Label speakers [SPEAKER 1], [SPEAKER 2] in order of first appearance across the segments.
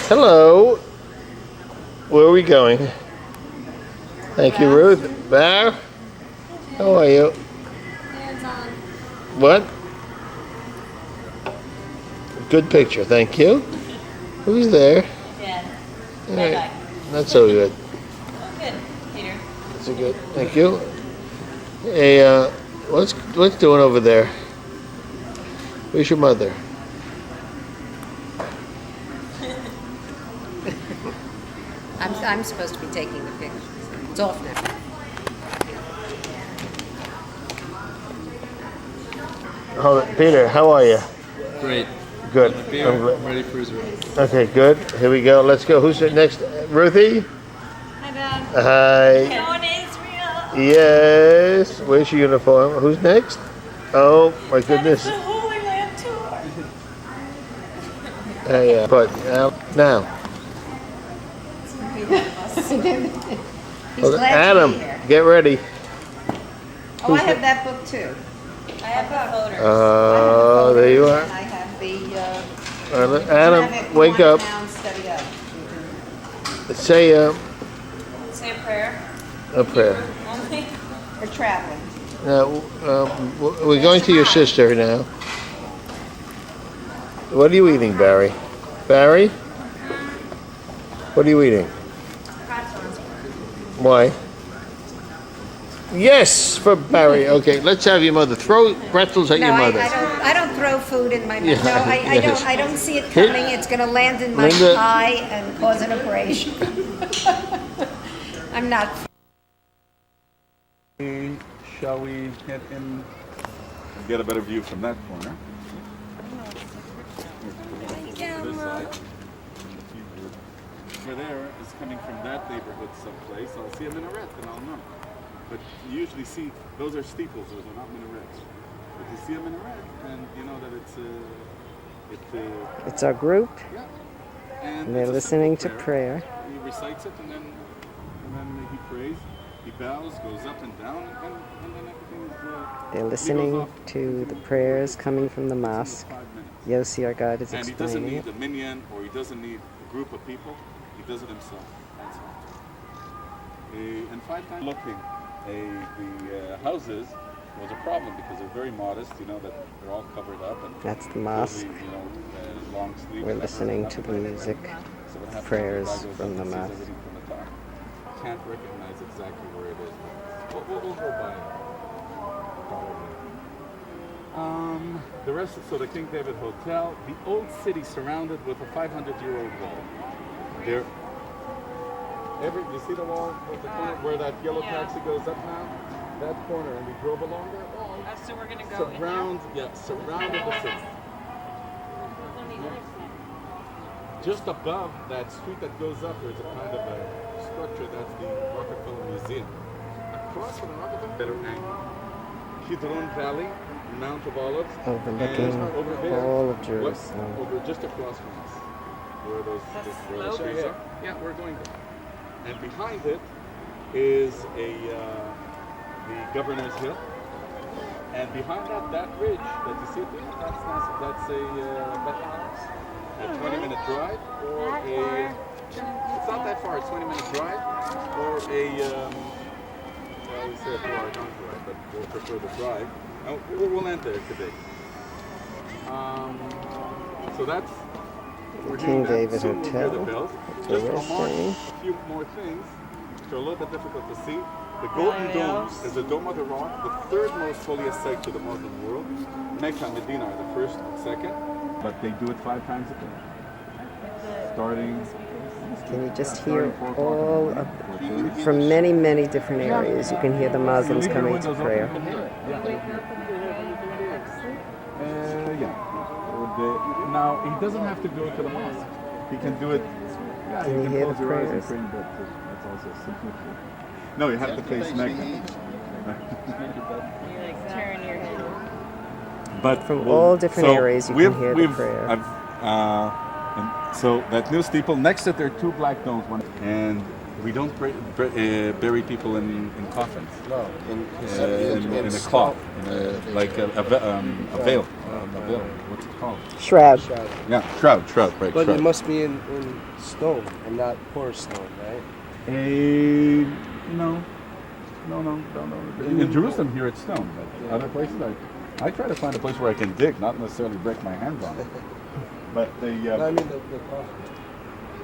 [SPEAKER 1] Hello. Where are we going? Thank you, Ruth. Bar? How are you?
[SPEAKER 2] Hands on.
[SPEAKER 1] What? Good picture, thank you. Who's there?
[SPEAKER 2] Dad.
[SPEAKER 1] All
[SPEAKER 2] Bye
[SPEAKER 1] right.
[SPEAKER 2] bye.
[SPEAKER 1] Not so good.
[SPEAKER 2] Oh, good, Peter.
[SPEAKER 1] That's a good. Thank you. Hey, what's doing over there? Where's your mother?
[SPEAKER 3] I'm supposed to be taking the pictures. It's off now.
[SPEAKER 1] Oh, Peter, how are you?
[SPEAKER 4] Great.
[SPEAKER 1] Good.
[SPEAKER 4] Got my beer.
[SPEAKER 1] I'm glad.
[SPEAKER 4] I'm ready for his race.
[SPEAKER 1] Okay, good. Here we go. Let's go. Who's next? Ruthie?
[SPEAKER 2] Hi, Dad.
[SPEAKER 1] Hi.
[SPEAKER 2] Going to Israel.
[SPEAKER 1] Yes. Where's your uniform? Who's next? Oh my goodness.
[SPEAKER 2] The Holy Land Tour.
[SPEAKER 1] Hey, but now.
[SPEAKER 3] He's
[SPEAKER 1] Okay,
[SPEAKER 3] glad
[SPEAKER 1] Adam,
[SPEAKER 3] to be here.
[SPEAKER 1] get ready.
[SPEAKER 3] Oh, I have that book too.
[SPEAKER 2] I have the voters.
[SPEAKER 1] Oh, there you are.
[SPEAKER 3] And I have the
[SPEAKER 1] Adam,
[SPEAKER 3] Planet
[SPEAKER 1] wake
[SPEAKER 3] One
[SPEAKER 1] up.
[SPEAKER 3] Pound Study Up.
[SPEAKER 1] Say
[SPEAKER 2] Say a prayer.
[SPEAKER 1] a prayer.
[SPEAKER 2] Only.
[SPEAKER 3] We're traveling.
[SPEAKER 1] Now, we're going to your sister now. What are you eating, Barry? Barry? What are you eating? Why? Yes, for Barry. Okay, let's have your mother. Throw pretzels at
[SPEAKER 3] No,
[SPEAKER 1] your
[SPEAKER 3] I
[SPEAKER 1] mother.
[SPEAKER 3] don't throw food in my mouth.
[SPEAKER 1] Yeah,
[SPEAKER 3] No,
[SPEAKER 1] yes.
[SPEAKER 3] I don't see it coming. It's going to land in my
[SPEAKER 1] Linda.
[SPEAKER 3] eye and cause an abrasion. I'm not.
[SPEAKER 5] Shall we head in and get a better view from that corner? This side. Over there is coming from that neighborhood someplace. I'll see a minaret and I'll know. But you usually see, those are steeples, those are not minarets. But you see a minaret and you know that
[SPEAKER 6] It's our group,
[SPEAKER 5] yeah.
[SPEAKER 6] and they're
[SPEAKER 5] it's a
[SPEAKER 6] listening to
[SPEAKER 5] simple
[SPEAKER 6] prayer.
[SPEAKER 5] He recites it and then he prays. He bows, goes up and down, and then everything is.
[SPEAKER 6] They're
[SPEAKER 5] he goes
[SPEAKER 6] listening
[SPEAKER 5] off
[SPEAKER 6] to the prayers coming from the mosque.
[SPEAKER 5] 5 minutes.
[SPEAKER 6] Yossi, our guide, is
[SPEAKER 5] And he doesn't
[SPEAKER 6] explaining
[SPEAKER 5] need
[SPEAKER 6] it.
[SPEAKER 5] a minion or he doesn't need a group of people. He does it himself. That's all. And 5 times looking, the houses was a problem because they're very modest. You know that they're all covered up and
[SPEAKER 6] That's the mosque.
[SPEAKER 5] long sleeves.
[SPEAKER 6] We're listening to the music,
[SPEAKER 5] So what happens is
[SPEAKER 6] prayers
[SPEAKER 5] the guy goes
[SPEAKER 6] from
[SPEAKER 5] up
[SPEAKER 6] the
[SPEAKER 5] and sees
[SPEAKER 6] mosque.
[SPEAKER 5] everything from the top. Can't recognize exactly where it is. But we'll go by it. The rest of, so the King David Hotel, the old city surrounded with a 500-year-old wall. There, you see the wall with the corner where that yellow taxi goes up now? That corner, and we drove along that wall.
[SPEAKER 2] So we're going to go
[SPEAKER 5] Surrounded the city. Just above that street that goes up, there's a kind of a structure that's the Rockefeller Museum. Across from the Rockefeller, better angle. Kidron Valley, Mount of Olives,
[SPEAKER 6] Overlooking
[SPEAKER 5] and over there,
[SPEAKER 6] all of Jerusalem.
[SPEAKER 5] over just across from us, where those trees are. Yeah, we're going there. And behind it is the Governor's Hill. And behind that ridge that you see there, that's a 20-minute drive, or it's not that far. It's 20-minute drive, or we say a 4-hour donkey ride, but we'll prefer the drive. We'll end there today. So that's
[SPEAKER 6] King David
[SPEAKER 5] soon we'll hear the
[SPEAKER 6] Hotel.
[SPEAKER 5] bells.
[SPEAKER 6] So
[SPEAKER 5] Just
[SPEAKER 6] we're
[SPEAKER 5] I'll mark
[SPEAKER 6] staying.
[SPEAKER 5] a few more things which are a little bit difficult to see. The Golden Dome is the Dome of the Rock, the third most holiest site to the Muslim world. Mecca and Medina are the first and second, but they do it 5 times a day. Starting.
[SPEAKER 6] Can you just hear all of, from many, many different areas, you can hear the Muslims coming to prayer.
[SPEAKER 5] Now, he doesn't have to go to the mosque. He can do it. Yeah,
[SPEAKER 6] Can you hear the
[SPEAKER 5] close your eyes and
[SPEAKER 6] prayers?
[SPEAKER 5] pray, but that's also simple. No, you have to face Mecca.
[SPEAKER 2] turn your head.
[SPEAKER 5] But
[SPEAKER 6] From all different areas you can hear the prayer.
[SPEAKER 5] And so that new steeple, next to it there are 2 black domes, and We don't bury people in coffins.
[SPEAKER 1] No.
[SPEAKER 5] In a cloth, like a veil. A veil. What's it called?
[SPEAKER 6] Shroud.
[SPEAKER 5] Yeah, shroud, right.
[SPEAKER 4] But
[SPEAKER 5] shroud.
[SPEAKER 4] it must be in stone and not porous stone, right?
[SPEAKER 5] No. In Jerusalem, here it's stone. But other places, I try to find a place where I can dig, not necessarily break my hands on it. But
[SPEAKER 4] No, I mean the coffin.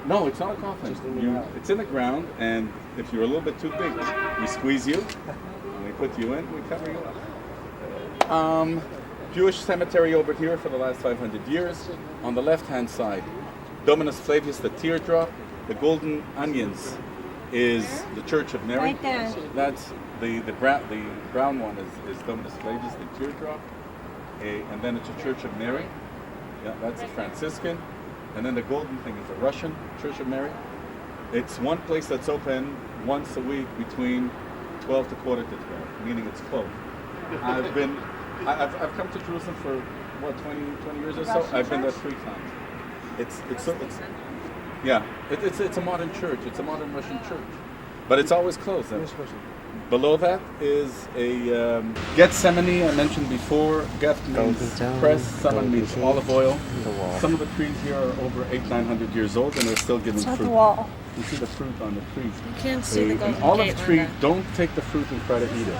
[SPEAKER 5] no, it's not a coffin.
[SPEAKER 4] Just in the ground.
[SPEAKER 5] It's in the ground, and if you're a little bit too big, we squeeze you, and we put you in, we cover you up. Jewish cemetery over here for the last 500 years. On the left-hand side, Dominus Flavius, the teardrop. The golden onions is the Church of Mary.
[SPEAKER 2] Right there.
[SPEAKER 5] That's the brown one is Dominus Flavius, the teardrop. And then it's a Church of Mary. Yeah, that's a Franciscan. And then the golden thing is the Russian Church of Mary. It's one place that's open once a week between 12 to quarter to 12, meaning it's closed. I've come to Jerusalem for what 20 years or so. I've been there 3 times. It's a modern church. It's a modern Russian church, but it's always closed. And below that is a Gethsemane. I mentioned before. Geth means press. Semen means olive oil. Some of the trees here are over 800-900 years old, and they're still giving
[SPEAKER 2] It's not
[SPEAKER 5] fruit.
[SPEAKER 2] the wall.
[SPEAKER 5] You see the fruit on the tree.
[SPEAKER 2] You can't see the
[SPEAKER 5] An
[SPEAKER 2] golden
[SPEAKER 5] olive
[SPEAKER 2] gate,
[SPEAKER 5] tree,
[SPEAKER 2] Linda.
[SPEAKER 5] don't take the fruit and try to eat it.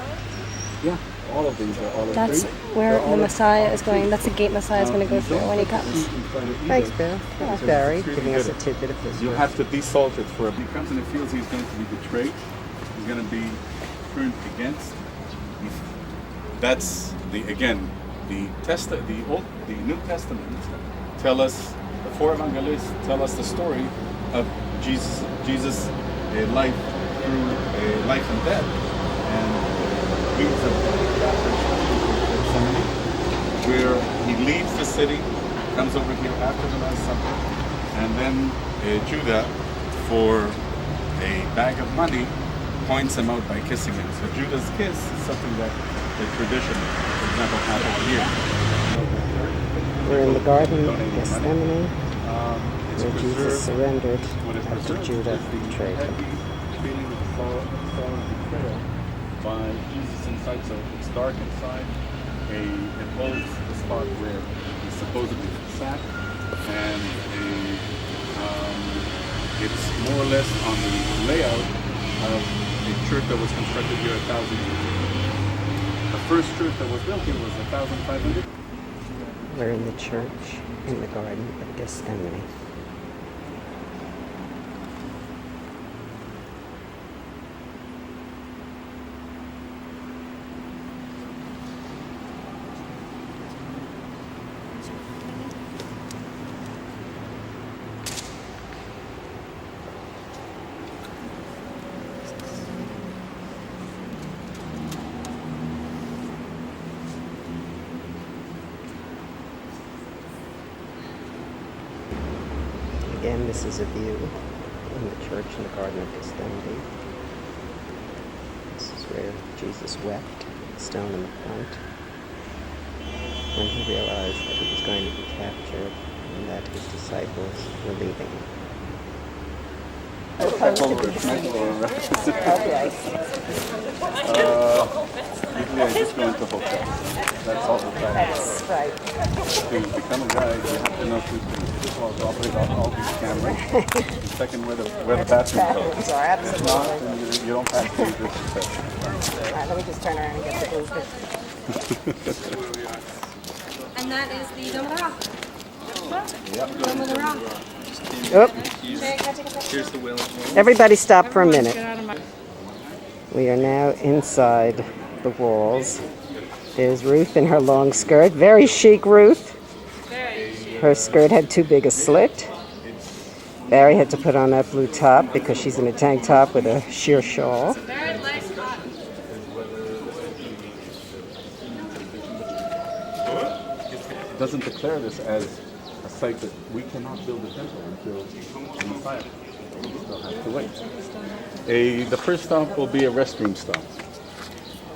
[SPEAKER 5] Yeah, all of these are olive
[SPEAKER 7] That's
[SPEAKER 5] trees.
[SPEAKER 7] where
[SPEAKER 5] They're
[SPEAKER 7] the
[SPEAKER 5] olive
[SPEAKER 7] Messiah is going. That's the gate Messiah is going to go
[SPEAKER 5] You
[SPEAKER 7] through
[SPEAKER 5] don't
[SPEAKER 7] when he
[SPEAKER 5] take the
[SPEAKER 7] comes.
[SPEAKER 5] fruit and try to eat
[SPEAKER 6] Thanks,
[SPEAKER 5] it.
[SPEAKER 6] Bill. Thanks,
[SPEAKER 5] Because
[SPEAKER 6] Barry,
[SPEAKER 5] it's really
[SPEAKER 6] giving us a
[SPEAKER 5] bitter.
[SPEAKER 6] tidbit of
[SPEAKER 5] You
[SPEAKER 6] history.
[SPEAKER 5] have to desalt it for a. He comes and he feels he's going to be betrayed. He's going to be turned against. That's the New Testament tell us, the 4 evangelists tell us the story of Jesus' life through life and death, and reads a chapter Gethsemane, where he leaves the city, comes over here after the Last Supper, and then Judah, for a bag of money, points him out by kissing him. So Judah's kiss is something that the tradition, for example, happened here.
[SPEAKER 6] We're in the Garden of
[SPEAKER 5] Donating money.
[SPEAKER 6] Gethsemane,
[SPEAKER 5] It's
[SPEAKER 6] where Jesus
[SPEAKER 5] preserved.
[SPEAKER 6] surrendered
[SPEAKER 5] What is
[SPEAKER 6] after
[SPEAKER 5] preserved
[SPEAKER 6] Judah
[SPEAKER 5] is the
[SPEAKER 6] betrayed him.
[SPEAKER 5] heavy feeling of sorrow and betrayal by Jesus inside. So it's dark inside. It holds the spot where he supposedly sat, and it's more or less on the layout of a church that was constructed here 1,000 years ago. The first church that was built here was 1,500.
[SPEAKER 6] We're in the church in the Garden of Gethsemane. Again, this is a view in the church in the Garden of Gethsemane. This is where Jesus wept, the stone in the front, when he realized that he was going to be captured and that his disciples were leaving him.
[SPEAKER 5] Usually I just go into hotels. That's all the time.
[SPEAKER 6] That's right.
[SPEAKER 5] To become a guide, you have to know 2 things. First of all, to operate all these cameras. And second, where the bathrooms are. If not, then you don't pass through this test.
[SPEAKER 6] All right, let me just turn around and get the Uber.
[SPEAKER 7] And that is the Dome of the Rock.
[SPEAKER 5] Yep.
[SPEAKER 7] Dome of the Rock.
[SPEAKER 6] Oh,
[SPEAKER 4] Here's the wheel.
[SPEAKER 6] everybody stop for a minute. We are now inside the walls. There's Ruth in her long skirt. Very chic, Ruth. Her skirt had too big a slit. Barry had to put on that blue top because she's in a tank top with a sheer shawl.
[SPEAKER 5] It doesn't declare this as a site that we cannot build a temple until the Messiah. We still have to wait. The first stop will be a restroom stop.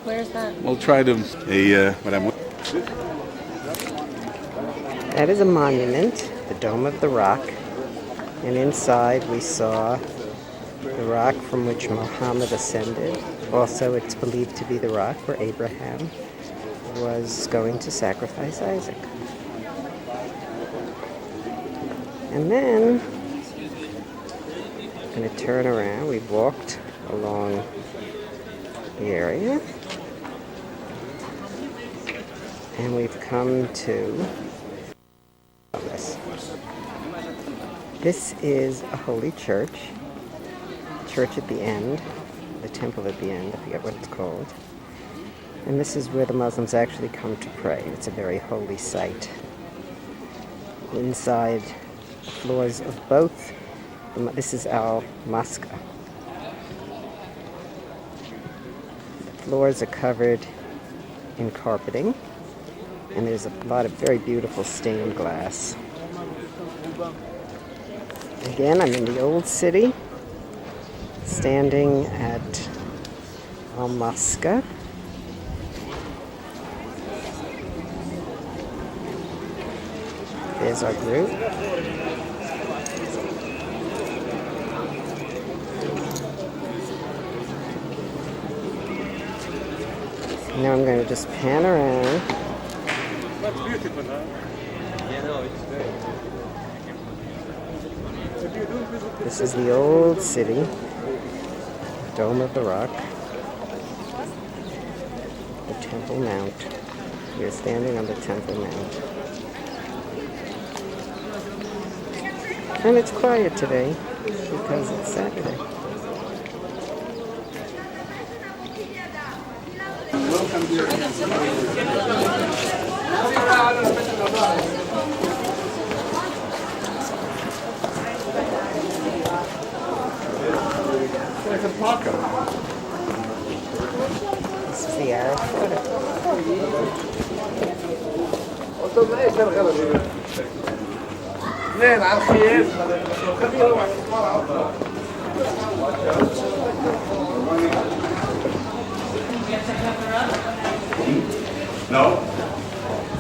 [SPEAKER 7] Where's that?
[SPEAKER 5] We'll try to what I'm.
[SPEAKER 6] That is a monument, the Dome of the Rock. And inside we saw the rock from which Muhammad ascended. Also, it's believed to be the rock where Abraham was going to sacrifice Isaac. And then, I'm going to turn around. We've walked along the area. And we've come to this. This is a holy church. Church at the end. The temple at the end. I forget what it's called. And this is where the Muslims actually come to pray. It's a very holy site. Inside the floors of both, this is Al-Masqa. The floors are covered in carpeting, and there's a lot of very beautiful stained glass. Again, I'm in the old city, standing at Al-Masqa. There's our group. Now I'm going to just pan around.
[SPEAKER 5] That's beautiful, huh? Yeah, no, it's very.
[SPEAKER 6] This is the old city, Dome of the Rock, the Temple Mount. We're standing on the Temple Mount. And it's quiet today because it's Saturday. This is the Arab
[SPEAKER 5] No?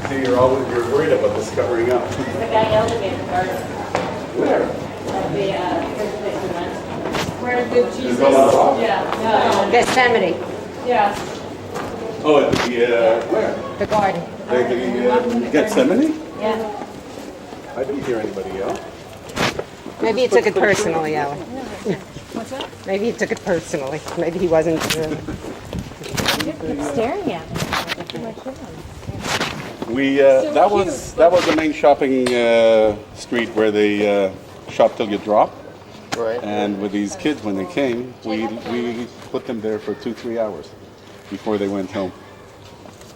[SPEAKER 5] So you're worried about this covering up.
[SPEAKER 2] The guy elevator garden.
[SPEAKER 5] Where?
[SPEAKER 2] Where the Jesus?
[SPEAKER 5] Off?
[SPEAKER 2] Yeah.
[SPEAKER 6] Gethsemane,
[SPEAKER 2] Yeah.
[SPEAKER 5] Oh, at the, where?
[SPEAKER 6] the garden.
[SPEAKER 5] The Gethsemane?
[SPEAKER 2] Yeah.
[SPEAKER 5] I didn't hear anybody yell.
[SPEAKER 6] Maybe he took it personally, Alan.
[SPEAKER 2] What's that?
[SPEAKER 6] Maybe he took it personally. Maybe he wasn't.
[SPEAKER 2] Keep staring at me.
[SPEAKER 5] We that was the main shopping street where they shop till you drop.
[SPEAKER 1] Right.
[SPEAKER 5] And with these kids, when they came, we put them there for 2-3 hours before they went home.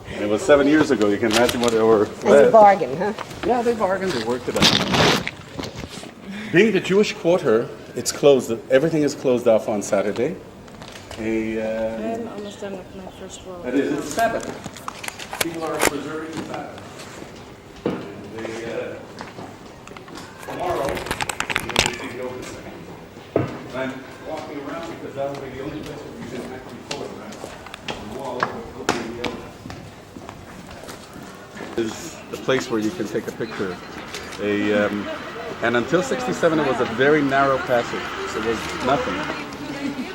[SPEAKER 5] And it was 7 years ago. You can imagine what they were.
[SPEAKER 6] It's a bargain, huh?
[SPEAKER 5] Yeah, they bargained. They worked it out. Being the Jewish quarter, it's closed. Everything is closed off on Saturday.
[SPEAKER 2] I'm almost done with my first roll.
[SPEAKER 5] It is. It's Sabbath. People are preserving the Sabbath. They, tomorrow, you'll see the open. I'm walking around because that will be the only place where you can actually photograph the wall opening the oven. Is the place where you can take a picture. And until 67, it was a very narrow passage, so it was nothing.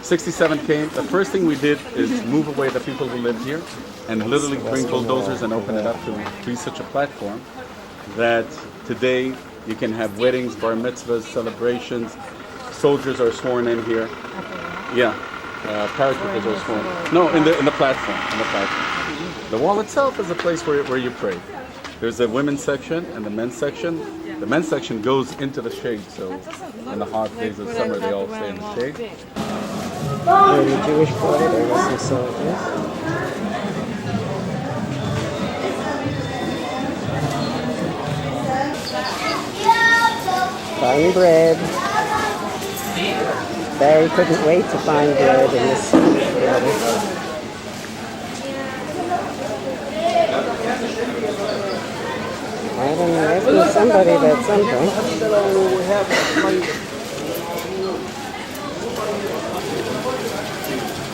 [SPEAKER 5] 67 came, the first thing we did is move away the people who lived here and literally bring bulldozers and open it up to be such a platform that today you can have weddings, bar mitzvahs, celebrations. Soldiers are sworn in here. Yeah, paratroopers are sworn. No, in the platform. In the platform. The wall itself is a place where you pray. There's a women's section and the men's section. The men's section goes into the shade, so in the hot days of summer they all stay in the shade.
[SPEAKER 6] In the Jewish quarter, there were some soldiers. Buying bread. Barry couldn't wait to find bread in this quarter. I don't know, asking somebody about something.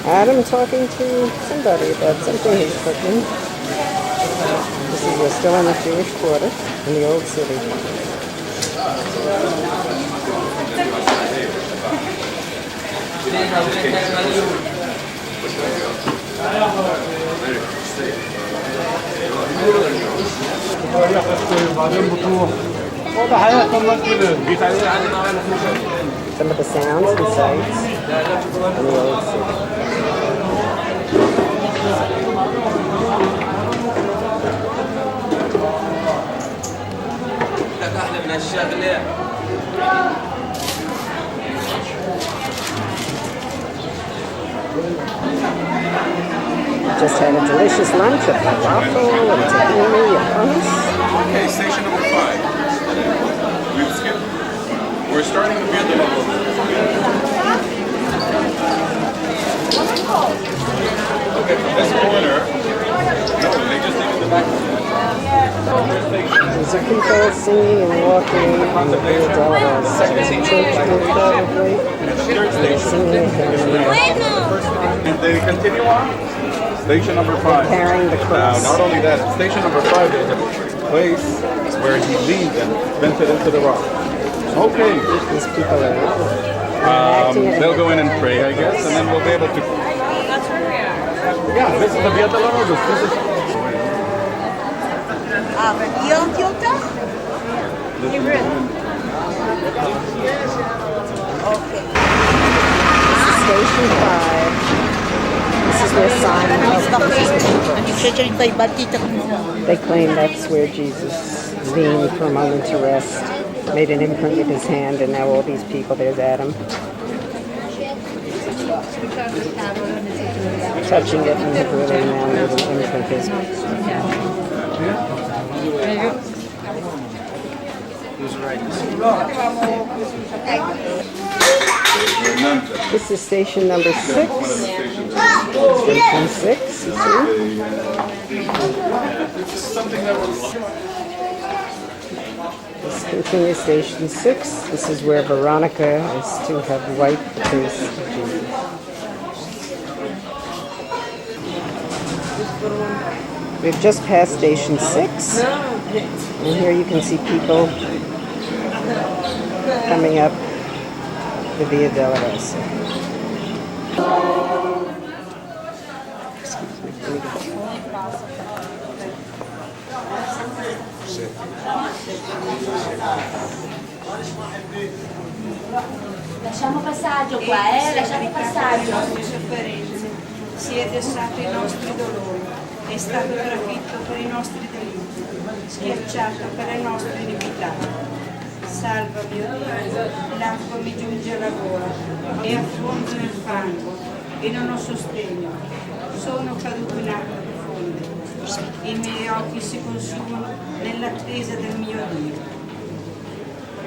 [SPEAKER 6] Adam talking to somebody about something he's cooking. We're still in the Jewish quarter in the old city. Some of the sounds and sights in the old city. Just had a delicious lunch of falafel and tahini and hummus.
[SPEAKER 5] Okay, station number 5. We've skipped. We're starting the Via de la Luz. Okay, from this corner. No, they just needed the back.
[SPEAKER 6] There's people singing and walking in the Via Dolorosa. There's a church there probably. They're singing and
[SPEAKER 5] And they continue on. Station number 5.
[SPEAKER 6] carrying the
[SPEAKER 5] Now,
[SPEAKER 6] cross.
[SPEAKER 5] not only that, station number 5 is a place where he leaned and bent it into the rock. Okay.
[SPEAKER 6] These people are acting it.
[SPEAKER 5] They'll go in and pray, I guess, and then we'll be able to.
[SPEAKER 2] That's where we are.
[SPEAKER 5] Yeah, this is the Via de la Luz. This is.
[SPEAKER 6] Station 5. This is where Simon They claim that's where Jesus leaned for a moment to rest, made an imprint with his hand, and now all these people, there's Adam, touching it and have really now made an imprint his. This is station number 6. Station 6, you see? Let's continue station 6. This is where Veronica is to have wiped the face of Jesus. We've just passed station 6. And here you can see people coming up the Via Dolorosa.
[SPEAKER 8] Lasciamo passaggio qua, lasciamo passaggio.
[SPEAKER 9] Le nostre sofferenze, si è dessato i nostri dolori, è stato trafitto per i nostri delitti, schiacciato per le nostre iniquità. Salva mio Dio, l'acqua mi giunge alla gola e affondo nel fango e non ho sostegno. Sono caduto in acque profonde. I miei occhi si consumano nell'attesa del mio Dio.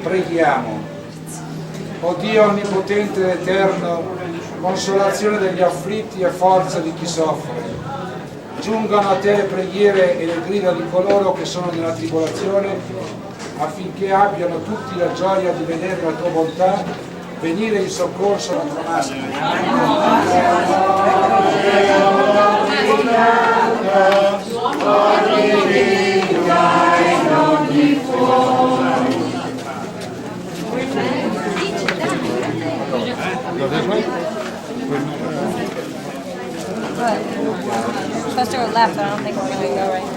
[SPEAKER 10] Preghiamo. O Dio onnipotente ed eterno, consolazione degli afflitti e forza di chi soffre, giungano a te le preghiere e le grida di coloro che sono nella tribolazione, affinché abbiano tutti la gioia di vedere la tua bontà, venire in soccorso alla tua
[SPEAKER 7] We're supposed to go left, but I don't think we're going to go right.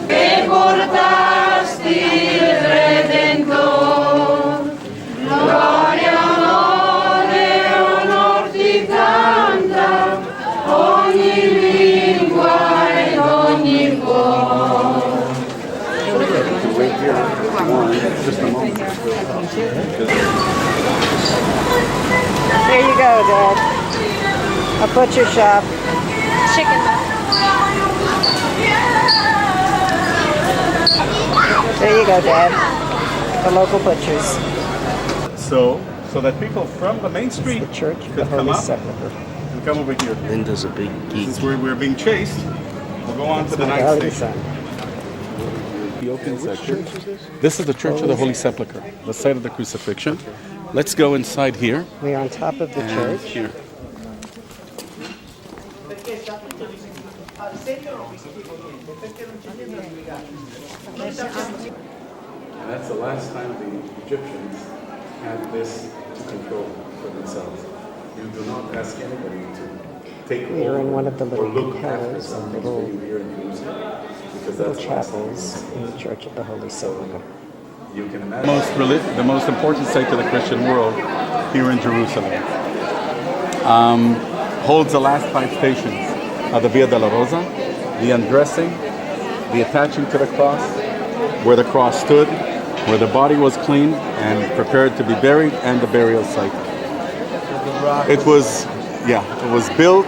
[SPEAKER 9] Que portaste il Redentor, gloria, onor ti canta, ogni lingua ed ogni cuore.
[SPEAKER 6] There you go, Dad. A butcher shop.
[SPEAKER 7] Chicken.
[SPEAKER 6] There you go, Dad. The local butchers.
[SPEAKER 5] So that people from the main street
[SPEAKER 6] The church of the
[SPEAKER 5] could come
[SPEAKER 6] Holy
[SPEAKER 5] up
[SPEAKER 6] Sepulchre.
[SPEAKER 5] and come over here.
[SPEAKER 4] Linda's a big geek.
[SPEAKER 5] Since we're being chased, we'll go on to the
[SPEAKER 6] My
[SPEAKER 5] night
[SPEAKER 6] darling
[SPEAKER 5] station.
[SPEAKER 6] son.
[SPEAKER 5] The open section. This is the Church of the Holy Sepulchre, the site of the crucifixion. Let's go inside here.
[SPEAKER 6] We are on top of the
[SPEAKER 5] And
[SPEAKER 6] church.
[SPEAKER 5] here. And that's the last time the Egyptians had this to control for themselves. You do not ask anybody to take
[SPEAKER 6] We are in one of the
[SPEAKER 5] or
[SPEAKER 6] little
[SPEAKER 5] look after
[SPEAKER 6] pillars of
[SPEAKER 5] something for
[SPEAKER 6] little,
[SPEAKER 5] you here in Jerusalem. Because
[SPEAKER 6] little
[SPEAKER 5] that's
[SPEAKER 6] chapels in the Church of the Holy Sepulchre.
[SPEAKER 5] you can imagine. The most important site to the Christian world here in Jerusalem holds the last 5 stations of the Via della Rosa, the undressing, the attaching to the cross, where the cross stood, where the body was cleaned and prepared to be buried, and the burial site. It was built,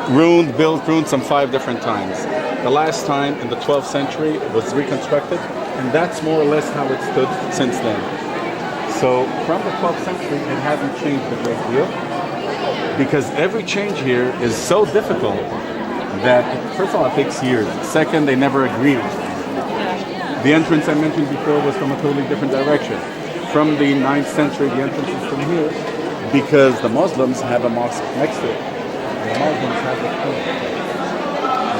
[SPEAKER 5] ruined some 5 different times. The last time in the 12th century it was reconstructed, and that's more or less how it stood since then. So from the 12th century it hasn't changed a great deal, because every change here is so difficult that, first of all, it takes years. Second, they never agree on it. The entrance I mentioned before was from a totally different direction. From the 9th century, the entrance is from here, because the Muslims have a mosque next to it. The Muslims have the queen.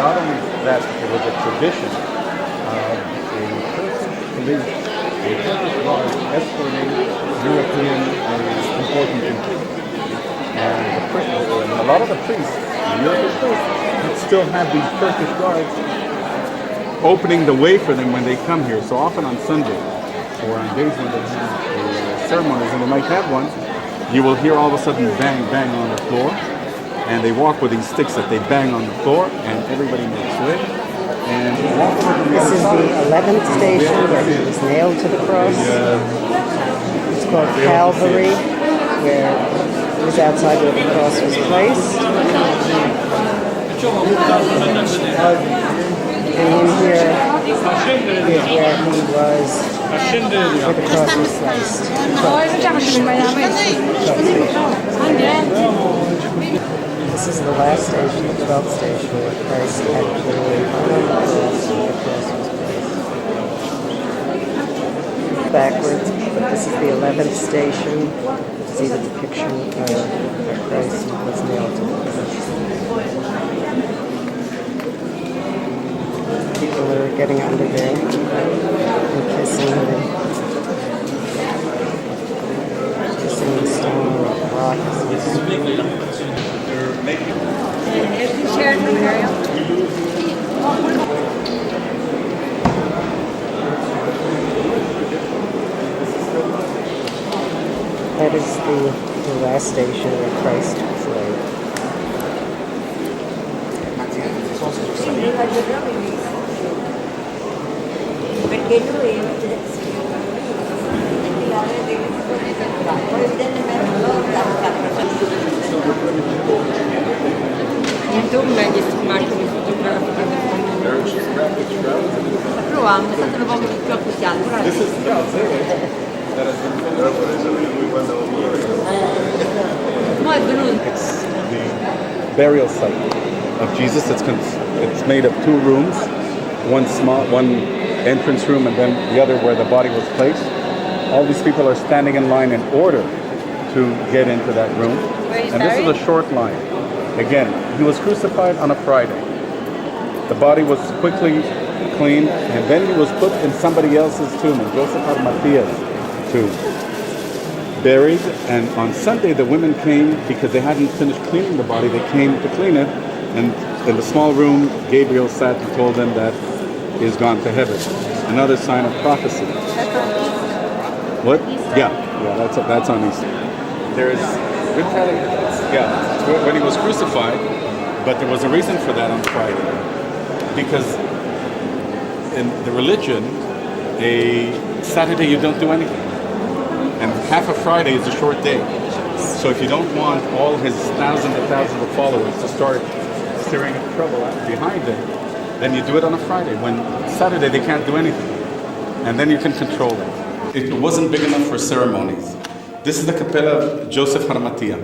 [SPEAKER 5] Not only that, it was a tradition of a Turkish police, a Turkish guard escorting European important people. And a lot of the priests, the European priests, would still have these Turkish guards opening the way for them when they come here. So often on Sunday, or on days when they have ceremonies, and they might have one, you will hear all of a sudden bang, bang on the floor. And they walk with these sticks that they bang on the floor, and everybody makes way. And
[SPEAKER 6] This is the 11th station where he was nailed to the cross. It's called Calvary, where it was outside where the cross was placed. And in here is where he was, where the cross was placed. This is the last station, the 12th station, where Christ actually hung on the cross, where the cross was placed. Backwards, but this is the 11th station. See the depiction of where Christ was nailed to the cross. People are getting under there and kissing the stone or rocks. That is the last station where Christ was laid.
[SPEAKER 8] Perché lui intorno agli macchine fotografiche proviamo, è stato un po' più acquistato.
[SPEAKER 5] It's the burial site of Jesus. It's made of 2 rooms, one entrance room, and then the other where the body was placed. All these people are standing in line in order to get into that room. And this is a short line. Again, he was crucified on a Friday. The body was quickly cleaned, and then he was put in somebody else's tomb, in Joseph Arimathea's tomb, buried. And on Sunday, the women came because they hadn't finished cleaning the body. They came to clean it, and in the small room, Gabriel sat and told them that he's gone to heaven. Another sign of prophecy. What? Yeah, that's on Easter. There's good telling. Yeah, when he was crucified, but there was a reason for that on Friday, because in the religion, a Saturday you don't do anything, and half a Friday is a short day. So if you don't want all his thousands and thousands of followers to start stirring up trouble behind him, then you do it on a Friday. When Saturday they can't do anything, and then you can control it. It wasn't big enough for ceremonies. This is the Capella of Joseph Arimathea.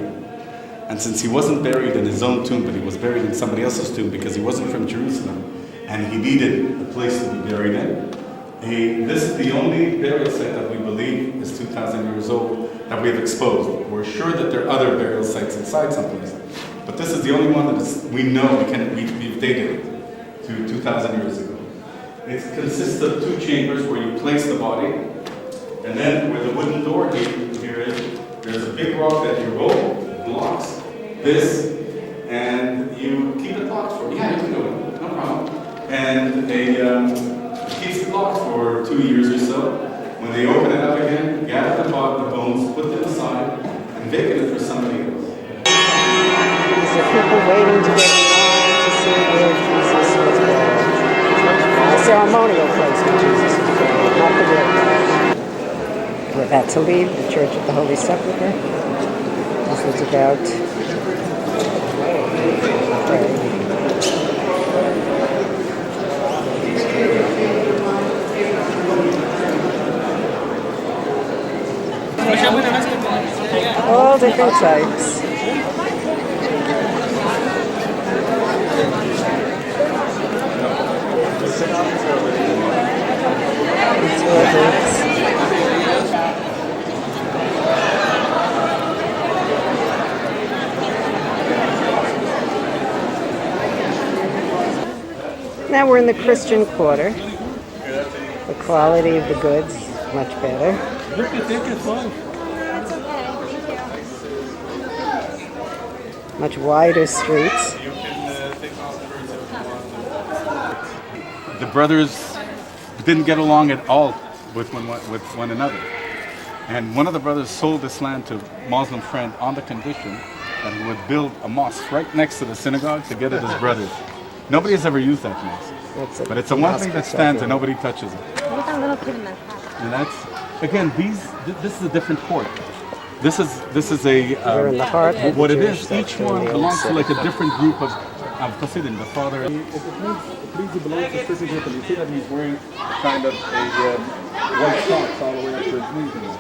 [SPEAKER 5] And since he wasn't buried in his own tomb, but he was buried in somebody else's tomb because he wasn't from Jerusalem, and he needed a place to be buried in, this is the only burial site that we believe is 2,000 years old that we have exposed. We're sure that there are other burial sites inside someplace, but this is the only one that we know we've dated it to 2,000 years ago. It consists of 2 chambers where you place the body, and then where the wooden door here is, There's a big rock that you roll, blocks this, and you keep it locked for, yeah, you can do it, no problem. And it keeps it locked for 2 years or so. When they open it up again, gather the bones, put them aside, and vacate it for somebody else.
[SPEAKER 6] These are people waiting to get in line to see where Jesus was buried. The ceremonial place where Jesus was buried, not the real place. We're about to leave the Church of the Holy Sepulchre. This is about all different types. Now we're in the Christian Quarter. The quality of the goods much better. Much wider streets.
[SPEAKER 5] The brothers didn't get along at all with one another. And one of the brothers sold this land to a Muslim friend on the condition that he would build a mosque right next to the synagogue to get at his brothers. Nobody has ever used that mosque. But it's the one thing that stands and nobody touches it. And that's, again, this is a different court. This is a,
[SPEAKER 6] We're in the heart of
[SPEAKER 5] what
[SPEAKER 6] the
[SPEAKER 5] it
[SPEAKER 6] Jewish
[SPEAKER 5] is, each
[SPEAKER 6] section
[SPEAKER 5] one
[SPEAKER 6] in the
[SPEAKER 5] belongs to
[SPEAKER 6] city.
[SPEAKER 5] like a different group of Hasidim, the father. It means he belongs to a certain group, and you see that he's wearing kind of a white socks all the way up to his knees.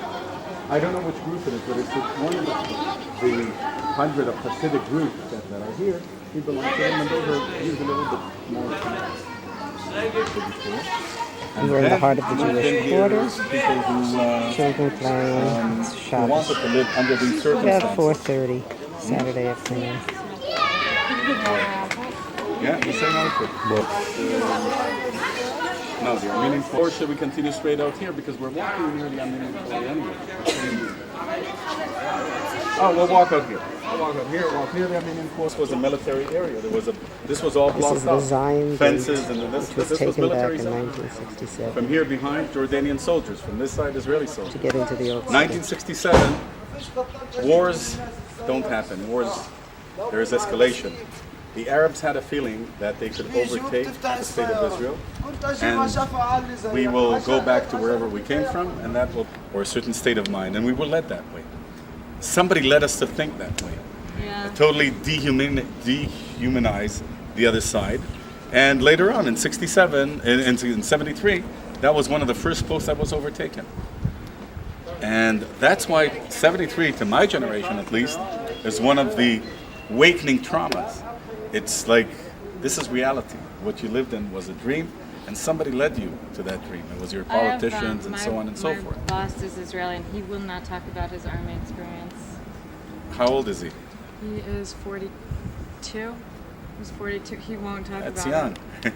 [SPEAKER 5] I don't know which group it is, but it's one of the 100 of Hasidic groups that are here. He belongs to them, and those are usually a little bit more.
[SPEAKER 6] And we're in the heart of the Jewish Quarter.
[SPEAKER 5] People who
[SPEAKER 6] Children playing
[SPEAKER 5] who wanted
[SPEAKER 6] Shabbos.
[SPEAKER 5] to live under these
[SPEAKER 6] About
[SPEAKER 5] circumstances.
[SPEAKER 6] 4:30 Saturday afternoon.
[SPEAKER 5] Yeah, the same outfit. No, the Armenian Or should we continue straight out here because we're walking near the Armenian Quarter anyway? Oh, we'll walk out here. I'll walk out here, walk near the Armenian Quarter. This was a military area. This was all
[SPEAKER 6] This
[SPEAKER 5] blocked
[SPEAKER 6] is the
[SPEAKER 5] off.
[SPEAKER 6] Zion
[SPEAKER 5] Fences
[SPEAKER 6] Gate,
[SPEAKER 5] and this
[SPEAKER 6] which was
[SPEAKER 5] was
[SPEAKER 6] taken back
[SPEAKER 5] military
[SPEAKER 6] in
[SPEAKER 5] zone.
[SPEAKER 6] 1967
[SPEAKER 5] From here behind, Jordanian soldiers. From this side, Israeli soldiers.
[SPEAKER 6] to get into the old city.
[SPEAKER 5] 1967, wars don't happen. Wars, there is escalation. The Arabs had a feeling that they could overtake the state of Israel, and we will go back to wherever we came from, and that will, or a certain state of mind, and we were led that way. Somebody led us to think that way.
[SPEAKER 2] Yeah.
[SPEAKER 5] Totally dehumanize the other side, and later on in '67, in '73, that was one of the first posts that was overtaken. And that's why 73, to my generation at least, is one of the awakening traumas. It's like, this is reality. What you lived in was a dream, and somebody led you to that dream. It was your politicians and so on and so forth.
[SPEAKER 2] My boss is Israeli, and he will not talk about his army experience.
[SPEAKER 5] How old is he?
[SPEAKER 2] He is 42. He's 42. He won't talk
[SPEAKER 5] That's
[SPEAKER 2] about
[SPEAKER 5] young.
[SPEAKER 2] it.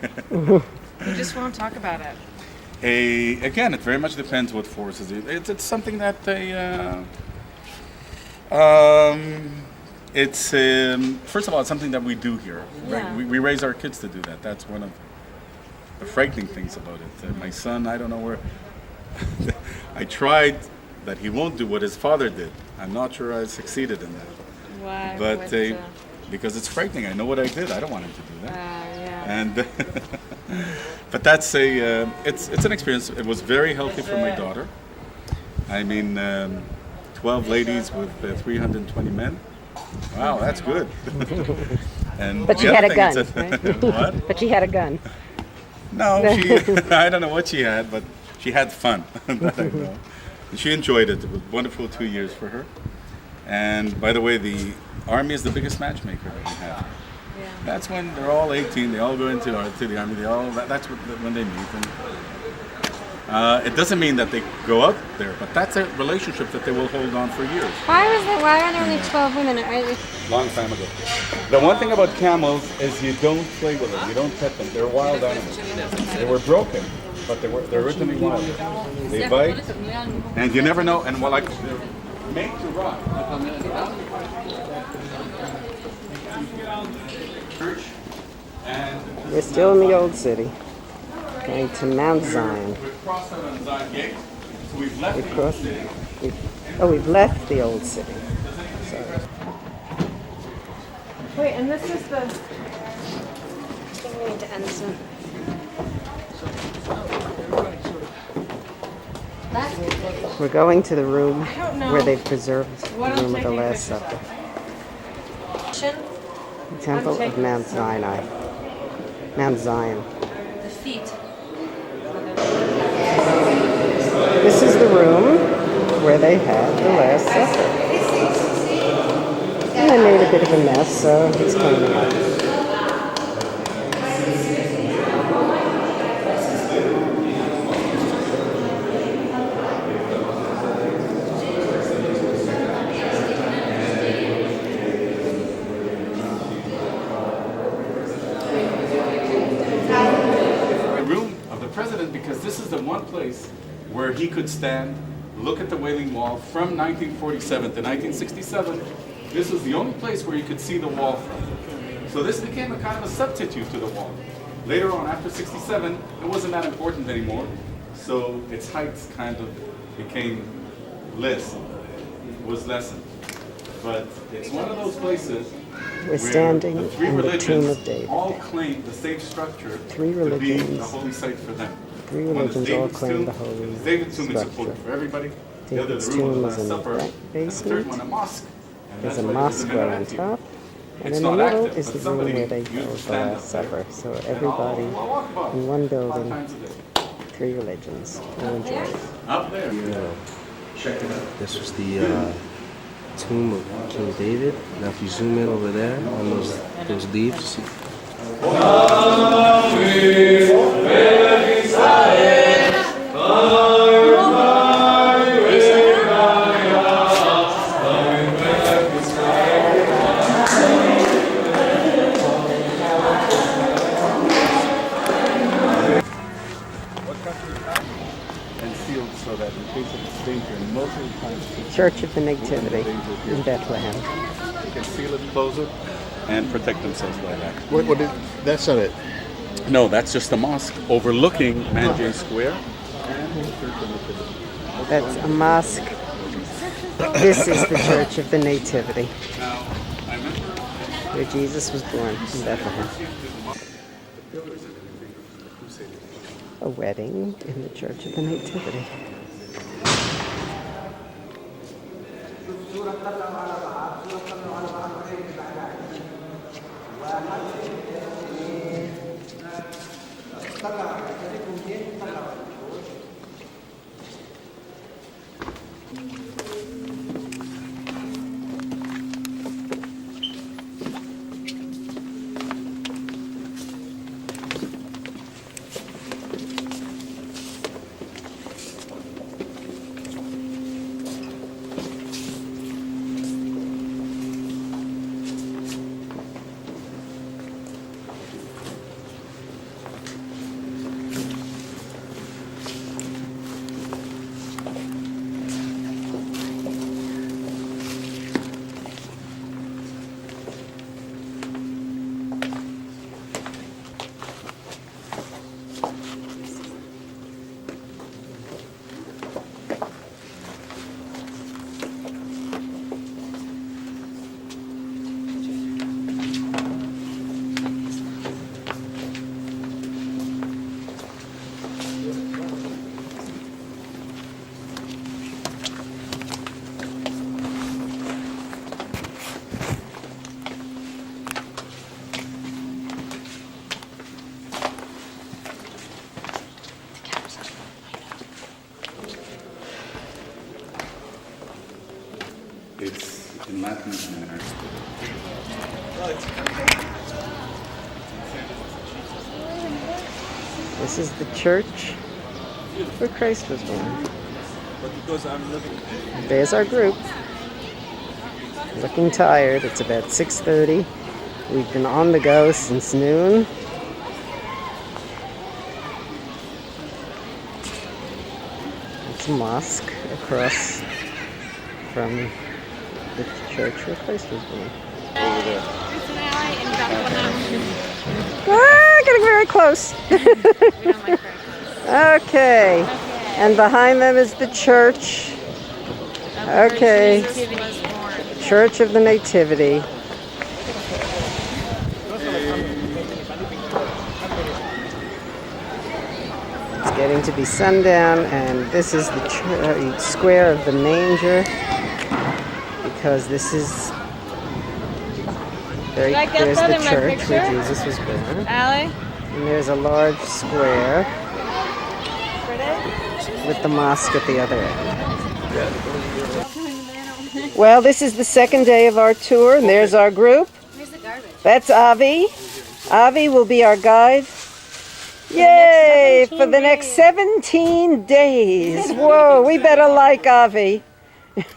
[SPEAKER 2] He just won't talk about it.
[SPEAKER 5] Again, it very much depends what forces you. It's something that it's first of all, it's something that we do here. Right?
[SPEAKER 2] Yeah.
[SPEAKER 5] We raise our kids to do that. That's one of the frightening things about it. My son, I don't know where. I tried that he won't do what his father did. I'm not sure I succeeded in that.
[SPEAKER 2] Why?
[SPEAKER 5] But because it's frightening. I know what I did. I don't want him to do that.
[SPEAKER 2] yeah.
[SPEAKER 5] And but that's it's an experience. It was very healthy for my daughter. I mean, 12 ladies with 320 men. Wow, that's good. And
[SPEAKER 6] But
[SPEAKER 5] the
[SPEAKER 6] she
[SPEAKER 5] other
[SPEAKER 6] had a
[SPEAKER 5] thing
[SPEAKER 6] gun,
[SPEAKER 5] is that-
[SPEAKER 6] right?
[SPEAKER 5] What?
[SPEAKER 6] But she had a gun.
[SPEAKER 5] No, I don't know what she had, but she had fun. That I know. And she enjoyed it. It was wonderful 2 years for her. And by the way, the Army is the biggest matchmaker that we have.
[SPEAKER 2] Yeah.
[SPEAKER 5] That's when they're all 18. They all go into the Army. That's when they meet. And it doesn't mean that they go out there, but that's a relationship that they will hold on for years.
[SPEAKER 7] Why are there only 12 women?
[SPEAKER 5] Long time ago. The one thing about camels is you don't play with them. You don't pet them. They're wild animals. They were broken, but they're originally wild. They bite, and you never know. And make to rock. Church and
[SPEAKER 6] We're still in the old city. Going to Mount Zion.
[SPEAKER 5] we've crossed out on Zion Gate, so we've left
[SPEAKER 6] We've
[SPEAKER 5] the old
[SPEAKER 6] crossed.
[SPEAKER 5] city.
[SPEAKER 6] We've left the old city. Sorry.
[SPEAKER 2] Wait, and this is the.
[SPEAKER 3] We need to end soon.
[SPEAKER 6] We're going to the room
[SPEAKER 2] don't know
[SPEAKER 6] where they've preserved the
[SPEAKER 2] what I'm
[SPEAKER 6] room of the
[SPEAKER 2] taking
[SPEAKER 6] Last
[SPEAKER 2] pictures
[SPEAKER 6] Supper.
[SPEAKER 3] The
[SPEAKER 6] The Temple of
[SPEAKER 2] taking
[SPEAKER 6] Mount Sinai. Mount Zion.
[SPEAKER 3] feet.
[SPEAKER 6] This is the room where they had the Last Supper. And they made a bit of a mess, so it's cleaning up.
[SPEAKER 5] The room of the president, because this is the one place where he could stand, look at the Wailing Wall from 1947 to 1967. This was the only place where you could see the wall from. So this became a kind of a substitute to the wall. Later on, after 67, it wasn't that important anymore. So its height kind of became was lessened. But it's one of those places
[SPEAKER 6] We're standing
[SPEAKER 5] where the three
[SPEAKER 6] in the
[SPEAKER 5] religions
[SPEAKER 6] Tomb of David.
[SPEAKER 5] all claim the same structure
[SPEAKER 6] Three
[SPEAKER 5] to be the
[SPEAKER 6] religions.
[SPEAKER 5] holy site for them.
[SPEAKER 6] Three
[SPEAKER 5] One is
[SPEAKER 6] religions all
[SPEAKER 5] David's
[SPEAKER 6] claim
[SPEAKER 5] tomb.
[SPEAKER 6] the holy
[SPEAKER 5] David's tomb is
[SPEAKER 6] structure.
[SPEAKER 5] important for everybody. The other,
[SPEAKER 6] David's
[SPEAKER 5] the room of the
[SPEAKER 6] tomb
[SPEAKER 5] Last
[SPEAKER 6] is in the
[SPEAKER 5] Supper. And the third
[SPEAKER 6] basement.
[SPEAKER 5] one, a mosque. And
[SPEAKER 6] There's
[SPEAKER 5] that's
[SPEAKER 6] a
[SPEAKER 5] why
[SPEAKER 6] mosque
[SPEAKER 5] minarette
[SPEAKER 6] right on
[SPEAKER 5] here.
[SPEAKER 6] top. And
[SPEAKER 5] It's
[SPEAKER 6] in the
[SPEAKER 5] not
[SPEAKER 6] middle
[SPEAKER 5] active,
[SPEAKER 6] is
[SPEAKER 5] but
[SPEAKER 6] the room
[SPEAKER 5] somebody
[SPEAKER 6] where they
[SPEAKER 5] used to
[SPEAKER 6] held the
[SPEAKER 5] stand
[SPEAKER 6] Last
[SPEAKER 5] up there.
[SPEAKER 6] Supper. So
[SPEAKER 5] And
[SPEAKER 6] everybody
[SPEAKER 5] I'll walk about
[SPEAKER 6] in one
[SPEAKER 5] 5
[SPEAKER 6] building,
[SPEAKER 5] times a day.
[SPEAKER 6] three religions, will enjoy it.
[SPEAKER 5] Up there. Check it out.
[SPEAKER 4] This was the tomb of King David. Now if you zoom in over there on those leaves,
[SPEAKER 5] And sealed so that in case of danger, most of the time,
[SPEAKER 6] Church of the Nativity in Bethlehem.
[SPEAKER 5] they can seal it, close it, and protect themselves by that.
[SPEAKER 1] That's not it.
[SPEAKER 5] No, that's just a mosque overlooking Manjay Square and the Church of Nativity.
[SPEAKER 6] That's a mosque. This is the Church of the Nativity,
[SPEAKER 5] Now, I remember
[SPEAKER 6] where Jesus was born in Bethlehem. A wedding in the Church of the Nativity.
[SPEAKER 5] it's in Latin and Arabic.
[SPEAKER 6] This is the church where Christ was born. There's our group. Looking tired. It's about 6:30. We've been on the go since noon. It's a mosque across from the church where Christ was born.
[SPEAKER 1] Over there.
[SPEAKER 6] Ah, getting very close. Okay. And behind them is the church. Okay. Church of the Nativity. It's getting to be sundown, and this is the square of the manger, because this is there's the church where Jesus was born.
[SPEAKER 2] Allie?
[SPEAKER 6] And there's a large square with the mosque at the other end. Well, this is the second day of our tour, and there's our group. That's Avi. Avi will be our guide. Yay! For the next 17 days. Whoa, we better like Avi.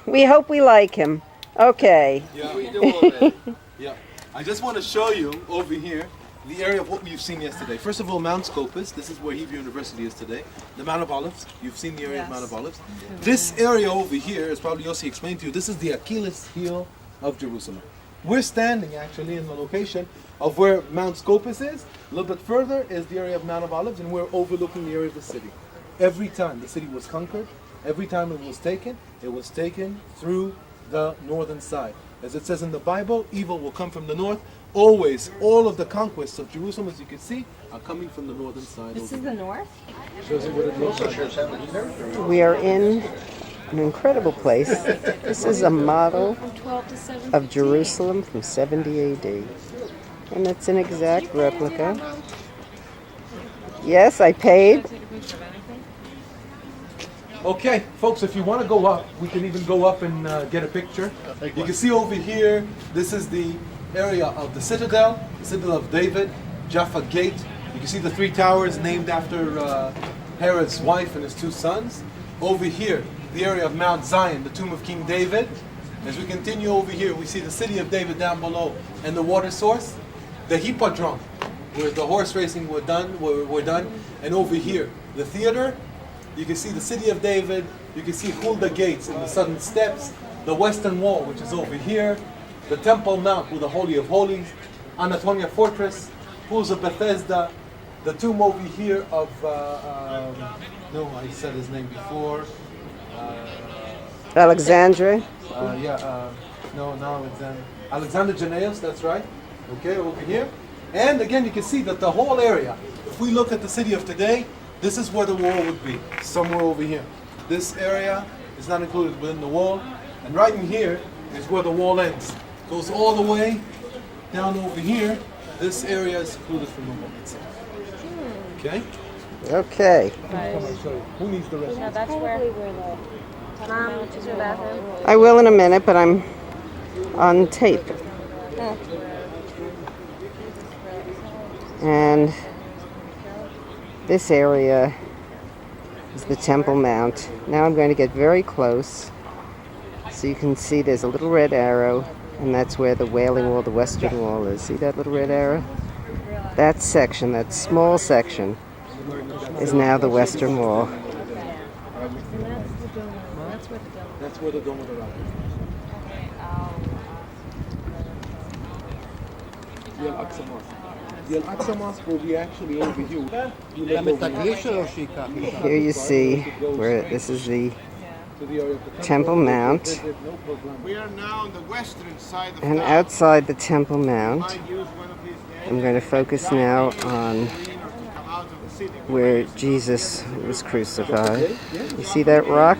[SPEAKER 6] We hope we like him. Okay.
[SPEAKER 11] Yeah, we do already. Yeah. I just want to show you over here the area of what we've seen yesterday. First of all, Mount Scopus. This is where Hebrew University is today. The Mount of Olives. You've seen the area of Mount of Olives. This area over here, as probably Yossi explained to you, this is the Achilles heel of Jerusalem. We're standing actually in the location of where Mount Scopus is. A little bit further is the area of Mount of Olives, and we're overlooking the area of the city. Every time the city was conquered, every time it was taken through the northern side. As it says in the Bible, evil will come from the north. Always, all of the conquests of Jerusalem, as you can see, are coming from the northern side.
[SPEAKER 7] This is the north?
[SPEAKER 11] Shows you what it looks like.
[SPEAKER 6] We are in an incredible place. This is a model of Jerusalem from 70 AD. And it's an exact replica. Yes, I paid.
[SPEAKER 11] Okay, folks, if you want to go up, we can even go up and get a picture. You can see over here, this is the area of the Citadel of David, Jaffa Gate. You can see the three towers named after Herod's wife and his two sons. Over here, the area of Mount Zion, the tomb of King David. As we continue over here, we see the city of David down below and the water source. The hippodrome, where the horse racing were done, and over here, the theater. You can see the city of David. You can see Hulda Gates and the southern steps. The western wall, which is over here. The Temple Mount with the Holy of Holies. Anatolia Fortress. Pools of Bethesda. The tomb over here of, no, I said his name before.
[SPEAKER 6] Alexandria.
[SPEAKER 11] Alexander Jannaeus, that's right. Okay, over here. And again, you can see that the whole area, if we look at the city of today, this is where the wall would be, somewhere over here. This area is not included within the wall. And right in here is where the wall ends. Goes all the way down over here. This area is included from the wall itself. Okay?
[SPEAKER 6] Okay.
[SPEAKER 11] Who needs the rest?
[SPEAKER 7] Yeah, that's where Mom, is your bathroom?
[SPEAKER 6] I will in a minute, but I'm on tape. And this area is the Temple Mount. Now I'm going to get very close so you can see there's a little red arrow, and that's where the Wailing Wall, the western wall is. See that little red arrow? That section, that small section, is now the western wall.
[SPEAKER 11] That's where the Dome of the Rock is. The Al-Aqsa Mosque. The Al-Aqsa Mosque will be actually over here.
[SPEAKER 6] Here you see where this is the Temple Mount.
[SPEAKER 1] We are now on the western side of
[SPEAKER 6] And
[SPEAKER 1] town.
[SPEAKER 6] outside the Temple Mount, I'm going to focus now on where Jesus was crucified. You see that rock?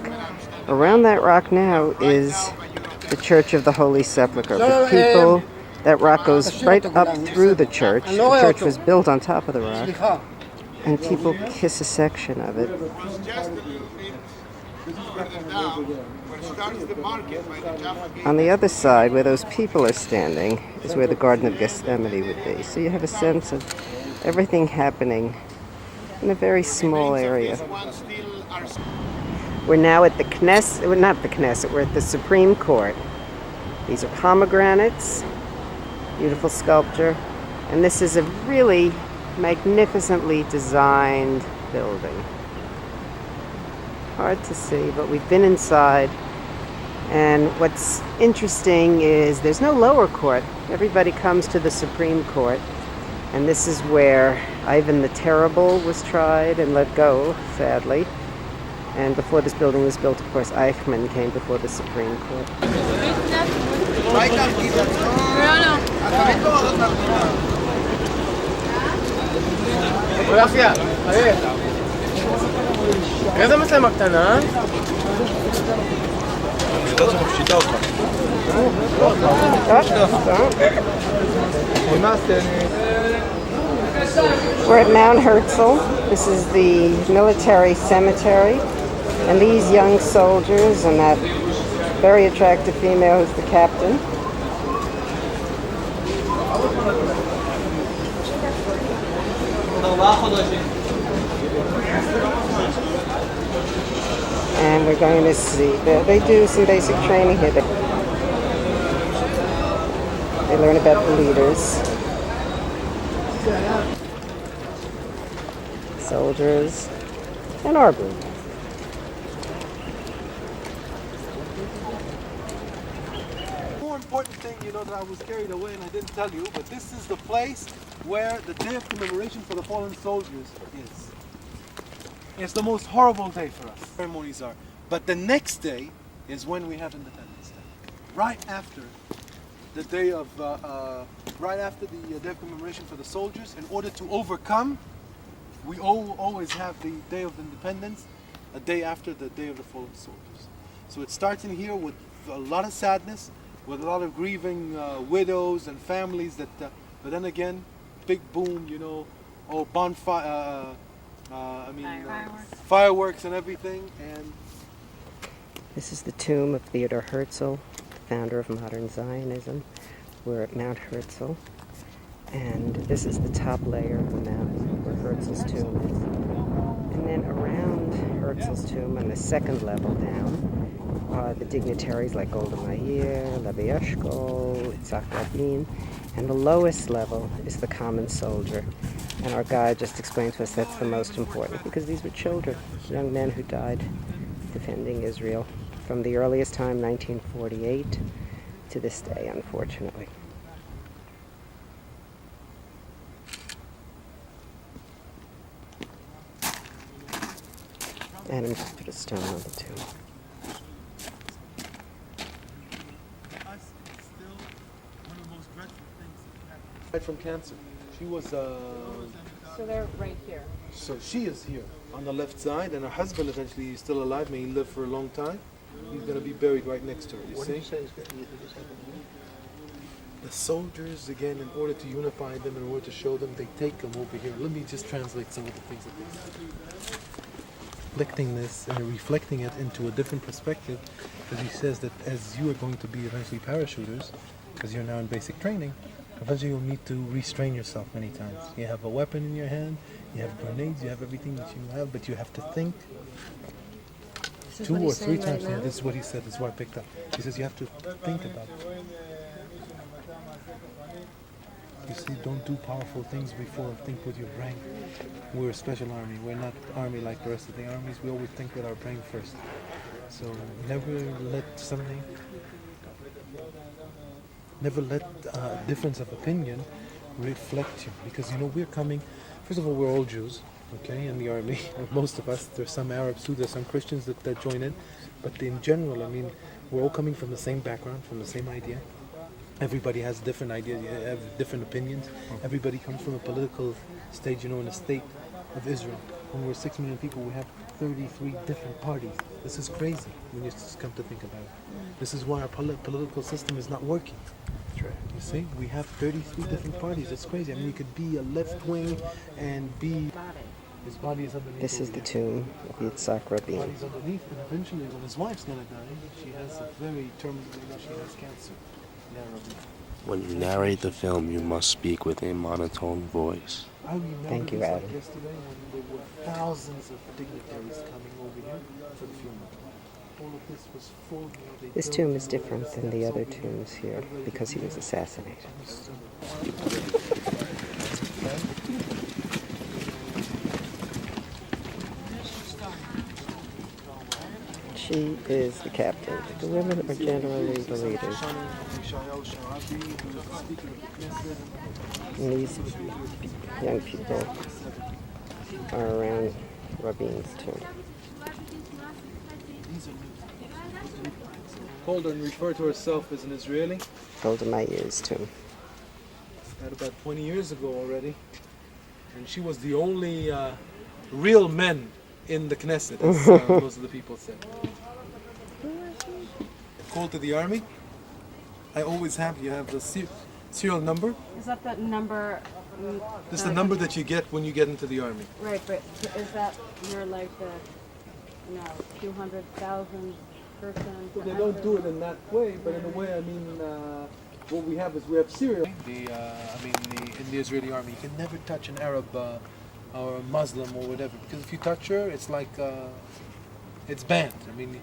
[SPEAKER 6] Around that rock now is the Church of the Holy Sepulchre. The people, that rock goes right up through the church. The church was built on top of the rock, and people kiss a section of it. On the other side, where those people are standing, is where the Garden of Gethsemane would be. So you have a sense of everything happening in a very small area. We're now at the Knesset, well, not the Knesset, we're at the Supreme Court. These are pomegranates, beautiful sculpture, and this is a really magnificently designed building. Hard to see, but we've been inside, And what's interesting is there's no lower court. Everybody comes to the Supreme Court. And this is where Ivan the Terrible was tried and let go, sadly. And before this building was built, of course, Eichmann came before the Supreme Court.
[SPEAKER 4] איזה מצלמה קטנה?
[SPEAKER 6] We're at Mount Herzl. This is the military cemetery. And these young soldiers and that very attractive female who's the captain. And we're going to see, they do some basic training here. They learn about the leaders. Soldiers and our group.
[SPEAKER 11] More important thing, you know, that I was carried away and I didn't tell you, but this is the place where the Day of Commemoration for the Fallen Soldiers is. It's the most horrible day for us. Ceremonies are. But the next day is when we have Independence Day. Right after the day of, right after the Day of Commemoration for the soldiers, in order to overcome, we always have the Day of Independence, a day after the Day of the Fallen Soldiers. So it starts in here with a lot of sadness, with a lot of grieving widows and families that, but then again, big boom, you know, bonfire, fireworks and everything. And
[SPEAKER 6] this is the tomb of Theodor Herzl, the founder of modern Zionism. We're at Mount Herzl, and this is the top layer of the mountain where Herzl's tomb is. And then around Herzl's tomb, on the second level down, are the dignitaries like Golda Meir, Levi Eshkol, Yitzhak Rabin, and the lowest level is the common soldier. And our guide just explained to us that's the most important, because these were children, young men who died defending Israel from the earliest time, 1948, to this day, unfortunately. And I'm just put a stone on the tomb.
[SPEAKER 11] from cancer. She was.
[SPEAKER 2] So they're right here.
[SPEAKER 11] So she is here on the left side, and her husband eventually is still alive. May he live for a long time. He's going to be buried right next to her. You see? The soldiers, again, in order to unify them, in order to show them, they take them over here. Let me just translate some of the things that they said. Reflecting this and reflecting it into a different perspective, because he says that as you are going to be eventually parachuters, because you're now in basic training, eventually you'll need to restrain yourself many times. You have a weapon in your hand, you have grenades, you have everything that you have, but you have to think 2 or 3 times. Right, this is what he said, this is what I picked up. He says you have to think about it. You see, don't do powerful things before, think with your brain. We're a special army. We're not army like the rest of the armies. We always think with our brain first. So never let difference of opinion reflect you. Because, you know, we're coming, first of all, we're all Jews, okay, in the army. Most of us, there's some Arabs too, there's some Christians that join in. But in general, I mean, we're all coming from the same background, from the same idea. Everybody has different ideas, have different opinions. Everybody comes from a political stage, you know, in the state of Israel. When we're 6 million people, we have 33 different parties. This is crazy when you just come to think about it. This is why our political system is not working. That's right. You see, we have 33 different parties. It's crazy. I mean, you could be a left wing and be... His body is underneath.
[SPEAKER 6] This is the tomb of Yitzhak Rabin.
[SPEAKER 11] His body's underneath, and eventually when his wife's going to die, she has a very terminal, she has cancer.
[SPEAKER 4] When you narrate the film, you must speak with a monotone voice.
[SPEAKER 11] I remember
[SPEAKER 6] Thank you,
[SPEAKER 11] this
[SPEAKER 6] Adam.
[SPEAKER 11] like yesterday when there were thousands of dignitaries coming over here for the funeral. All of this was full. You know, they
[SPEAKER 6] This
[SPEAKER 11] built
[SPEAKER 6] tomb is
[SPEAKER 11] the
[SPEAKER 6] different than the other tombs here because he was assassinated. She is the captain. The women are generally the leaders. And these young people are around Rabin's tomb.
[SPEAKER 11] Called her and referred to herself as an Israeli.
[SPEAKER 6] Golda Meir's tomb.
[SPEAKER 11] That about 20 years ago already. And she was the only real men in the Knesset, as most of the people said. Called to the army. I always have, you have the serial number.
[SPEAKER 2] Is that the number?
[SPEAKER 11] This is the number that you get when you get into the army.
[SPEAKER 2] Right, but is that you're like the, you know, 200,000 person?
[SPEAKER 11] Well, they don't do it in that way, but in a way, I mean, what we have is we have serial. In the Israeli army, you can never touch an Arab or a Muslim or whatever, because if you touch her, it's like it's banned. I mean,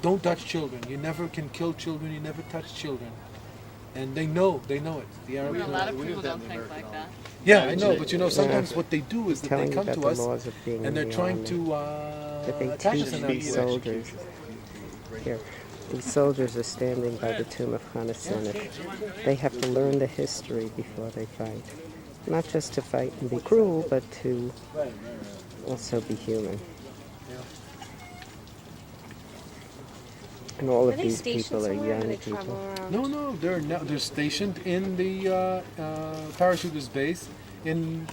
[SPEAKER 11] don't touch children. You never can kill children. You never touch children, and they know it. The Arab.
[SPEAKER 2] A lot of people don't think like that.
[SPEAKER 11] Yeah, I know, but you know, sometimes what they do is that they
[SPEAKER 6] Telling
[SPEAKER 11] come
[SPEAKER 6] about
[SPEAKER 11] to
[SPEAKER 6] the
[SPEAKER 11] us
[SPEAKER 6] laws of being
[SPEAKER 11] and they're
[SPEAKER 6] in the
[SPEAKER 11] trying
[SPEAKER 6] army.
[SPEAKER 11] to
[SPEAKER 6] That they
[SPEAKER 11] attack
[SPEAKER 6] teach
[SPEAKER 11] us.
[SPEAKER 6] these soldiers. Here, these soldiers are standing by the tomb of Hannah Senef. They have to learn the history before they fight. Not just to fight and be cruel, but to also be human. And all of these people are young people.
[SPEAKER 11] No, they're stationed in the parachuters base in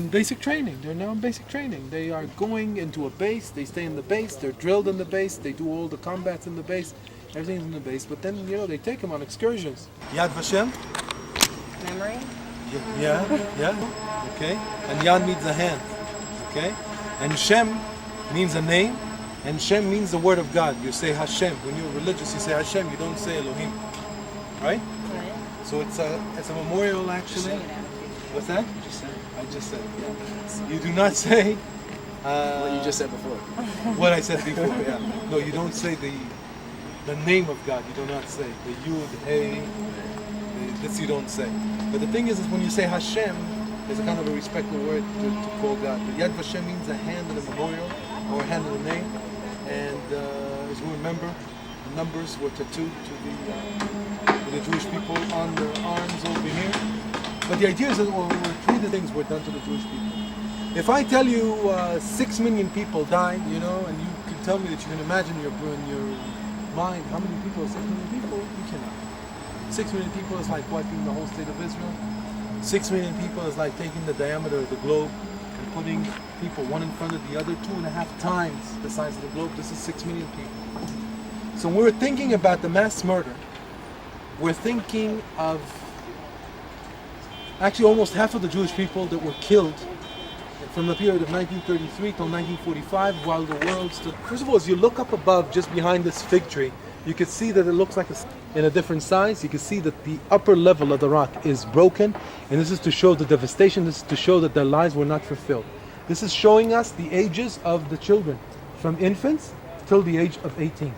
[SPEAKER 11] basic training. They're now in basic training. They are going into a base. They stay in the base. They're drilled in the base. They do all the combats in the base. Everything's in the base. But then they take them on excursions. Yad Vashem.
[SPEAKER 7] Memory?
[SPEAKER 11] Yeah. Okay. And Yad means a hand. Okay. And Shem means a name, and Shem means the word of God. You say Hashem. When you're religious, you say Hashem. You don't say Elohim. Right? So it's a memorial actually. What's that? I just said. Yeah. You do not say
[SPEAKER 4] What you just said before.
[SPEAKER 11] what I said before. Yeah. No, you don't say the name of God. You do not say the Yud, Hey. This you don't say. But the thing is when you say Hashem, there's a kind of a respectful word to call God. But Yad Vashem means a hand in a memorial or a hand in a name. And as we remember, the numbers were tattooed to the Jewish people on their arms over here. But the idea is that three things were done to the Jewish people. If I tell you 6 million people died, and you can tell me that you can imagine in your mind how many people are 6 million people, you cannot. 6 million people is like wiping the whole state of Israel. 6 million people is like taking the diameter of the globe and putting people one in front of the other 2.5 times the size of the globe. This is 6 million people. So when we're thinking about the mass murder, we're thinking of actually almost half of the Jewish people that were killed from the period of 1933 till 1945 while the world stood. First of all, as you look up above just behind this fig tree, you can see that it looks like in a different size. You can see that the upper level of the rock is broken, and this is to show the devastation. This is to show that their lives were not fulfilled. This is showing us the ages of the children, from infants till the age of 18.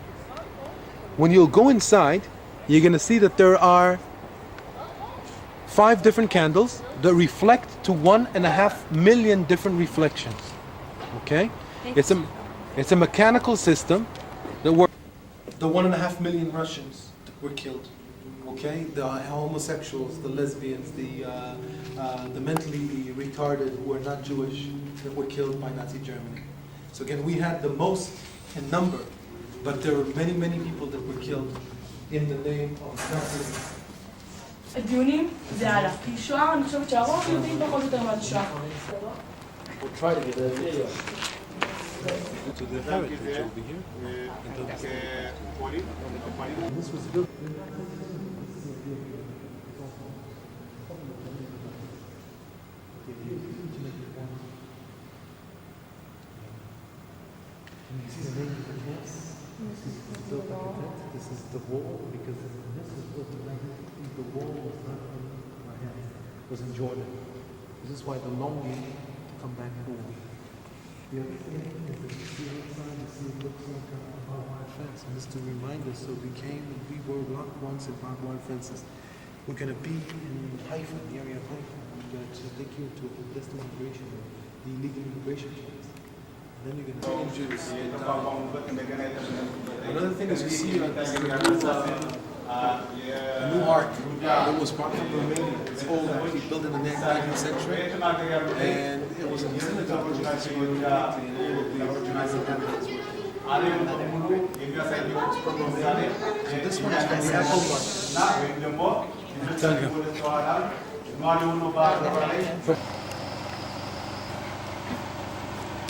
[SPEAKER 11] When you'll go inside, you're going to see that there are 5 different candles that reflect to 1.5 million different reflections. Okay? It's a mechanical system that works. The 1.5 million Russians that were killed, okay? The homosexuals, the lesbians, the mentally retarded who are not Jewish that were killed by Nazi Germany. So again, we had the most in number, but there were many, many people that were killed in the name of Nazism.
[SPEAKER 12] הדיונים זה הלאה, כי שואה, אני חושבת שהרוב יודעים פחות או יותר מה זה שואה.
[SPEAKER 11] We'll try to get a video. To the heritage over here. This was built. This is the wall because this is built in 1950. The wall was not in my hand. It was in Jordan. This is why the longing to come back home. The other thing is that you see outside, you see it looks like a barbed wire fence. And this to remind us, so we were locked once in barbed wire fences. We're going to be in Haifa, the area of Haifa. I'm going to take you to a distant migration. the illegal immigration police. Then you're going to injure the Another thing is you see this is a new art. It was brought from Romania. It's old, actually built in the 19th century. And it was in the synagogue, which is the organizing evidence. So this one is from the Apple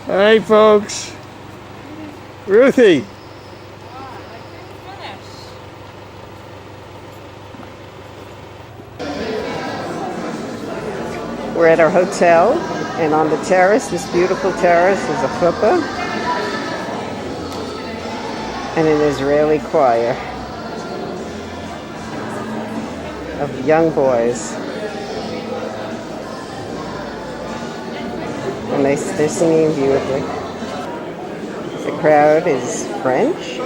[SPEAKER 1] Hi, folks. Ruthie.
[SPEAKER 6] We're at our hotel, and on the terrace, this beautiful terrace, is a chuppah and an Israeli choir of young boys. And they're singing beautifully. The crowd is French,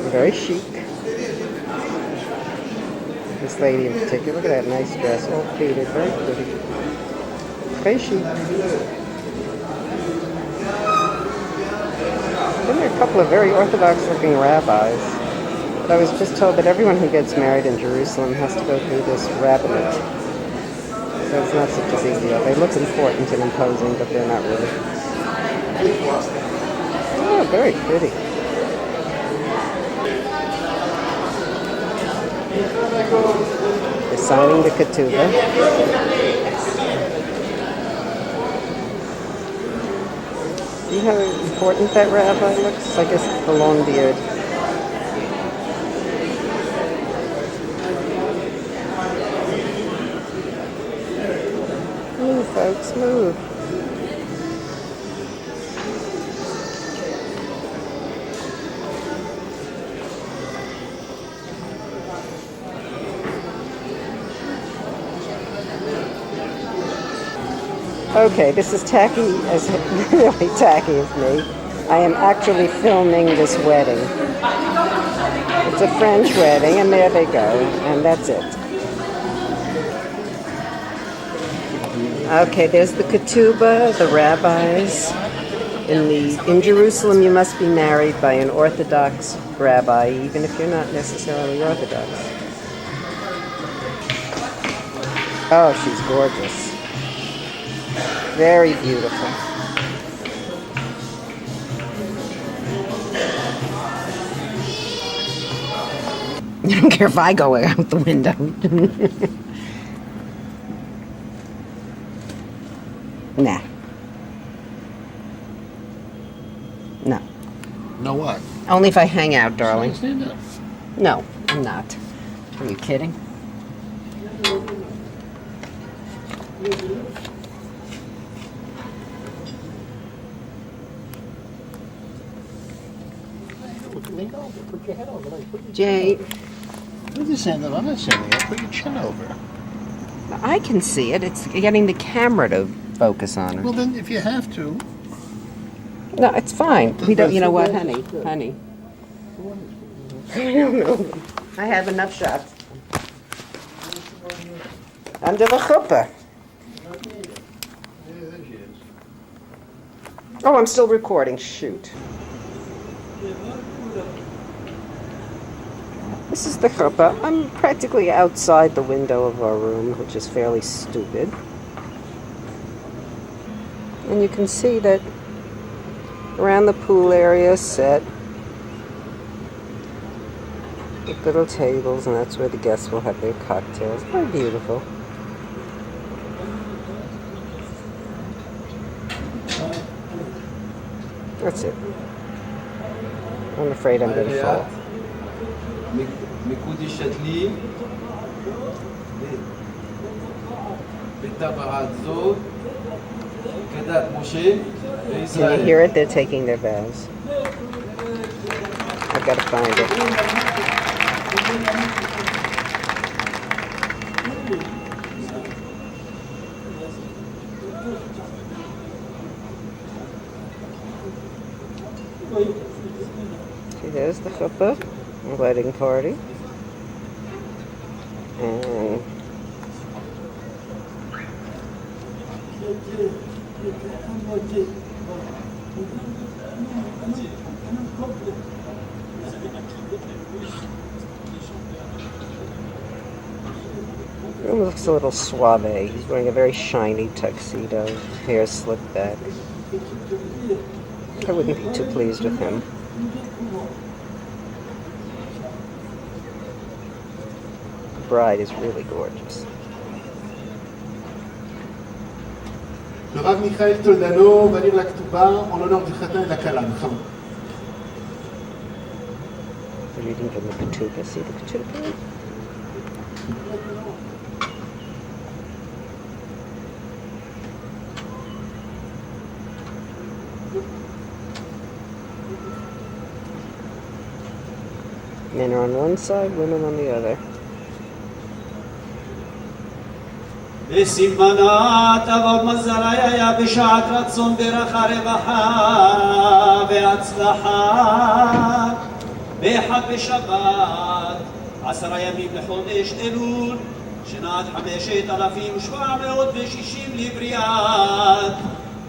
[SPEAKER 6] very chic. This lady in particular, look at that nice dress, all pleated, very pretty. Very chic. Then there are a couple of very orthodox looking rabbis. But I was just told that everyone who gets married in Jerusalem has to go through this rabbinate. So it's not such a big deal. They look important and imposing, but they're not really. Oh, very pretty. They're signing the ketubah. See how important that rabbi looks? I guess it's the long beard. Move, folks, move. Okay, this is tacky, as really tacky of me. I am actually filming this wedding. It's a French wedding, and there they go, and that's it. Okay, there's the ketubah, the rabbis. In Jerusalem, you must be married by an Orthodox rabbi, even if you're not necessarily Orthodox. Oh, she's gorgeous. Very beautiful. I don't care if I go out the window. Nah. No.
[SPEAKER 1] No what?
[SPEAKER 6] Only if I hang out, darling.
[SPEAKER 1] Stand up.
[SPEAKER 6] No, I'm not. Are you kidding?
[SPEAKER 1] Put your head over.
[SPEAKER 6] Jay.
[SPEAKER 1] Put your stand up. I'm not standing up. Put your chin over.
[SPEAKER 6] I can see it. It's getting the camera to focus on it.
[SPEAKER 1] Well, then, if you have to.
[SPEAKER 6] No, it's fine. We don't. You know what, honey? Honey. I don't know. I have enough shots. Under the chuppah. Oh, I'm still recording. Shoot. This is the chuppah. I'm practically outside the window of our room, which is fairly stupid. And you can see that around the pool area is set with little tables, and that's where the guests will have their cocktails. Very beautiful. That's it. I'm afraid I'm going to fall. Can you hear it? They're taking their vows. I've got to find it. See, there's the chuppah, the wedding party. And Groom looks a little suave. He's wearing a very shiny tuxedo, hair slicked back. I wouldn't be too pleased with him. The bride is really gorgeous.
[SPEAKER 13] הרב מיכאל טולדנו בניר לכתובה en l'honneur du חתן et de la כלה.
[SPEAKER 6] They're reading from the ketubah. See the ketubah? Men are on one side, women on the other.
[SPEAKER 14] בסימנה תבוא מזלה היה בשעת רצון דרך הרווחה והצלחה באחד בשבת 10 ימים לחודש אלול שנת 5,760 לבריאת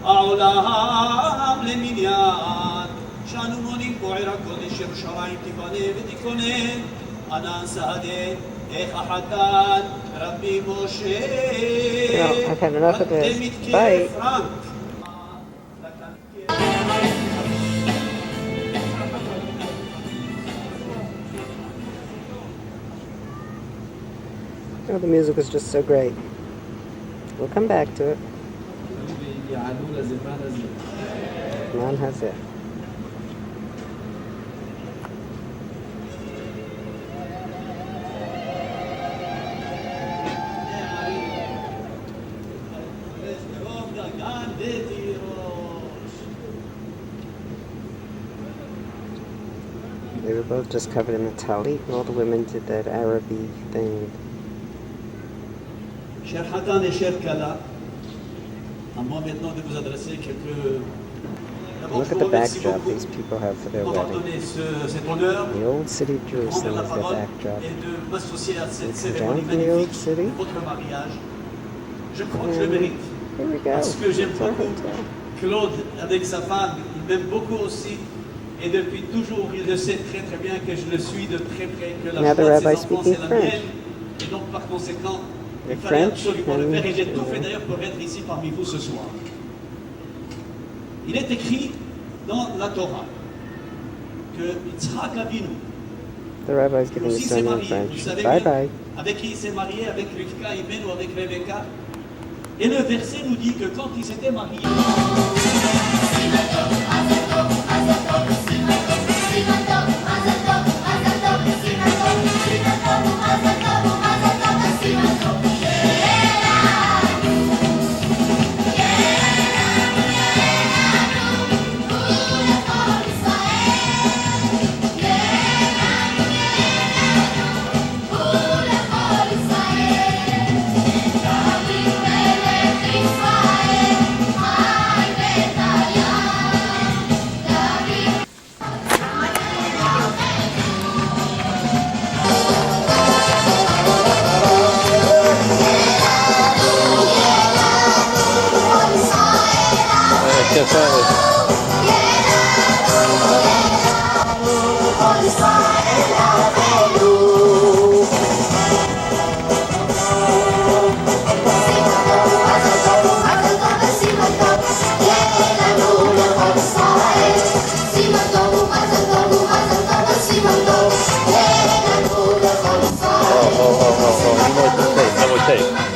[SPEAKER 14] העולם למניין שאנו מונים בו עיר הקודש ירושלים תיבנה ותיכונן ענן סהדה איך החתן רבי משה
[SPEAKER 6] I've had enough of this. Bye. Oh, the music was just so great. We'll come back to it. Man has it. They were both just covered in the talit, and all the women did that Arabic thing.
[SPEAKER 14] Cher Hatan et cher Kala, à moi maintenant de vous adresser quelques.
[SPEAKER 6] Look at the backdrop these people have for their wedding. The old city of Jerusalem is their backdrop. You come down from the old city. Here we go.
[SPEAKER 14] Parce que j'aime beaucoup Claude avec sa femme, il m'aime beaucoup aussi. Et depuis toujours, il le sait très très bien que je le suis de très près, que la joie de ses enfants c'est la mienne. Et donc par conséquent, il fallait absolument le faire. Et j'ai tout fait d'ailleurs pour être ici parmi vous ce soir. Il est écrit dans la Torah que Yitzhak Avinu,
[SPEAKER 6] The rabbi is giving his
[SPEAKER 14] s'il s'est
[SPEAKER 6] sermon in
[SPEAKER 14] marié, vous
[SPEAKER 6] French.
[SPEAKER 14] savez
[SPEAKER 6] Bye
[SPEAKER 14] bien,
[SPEAKER 6] bye.
[SPEAKER 14] avec qui il s'est marié, avec Rivka, Imen ou avec Rebecca. Et le verset nous dit que quand ils s'étaient mariés,
[SPEAKER 1] Take.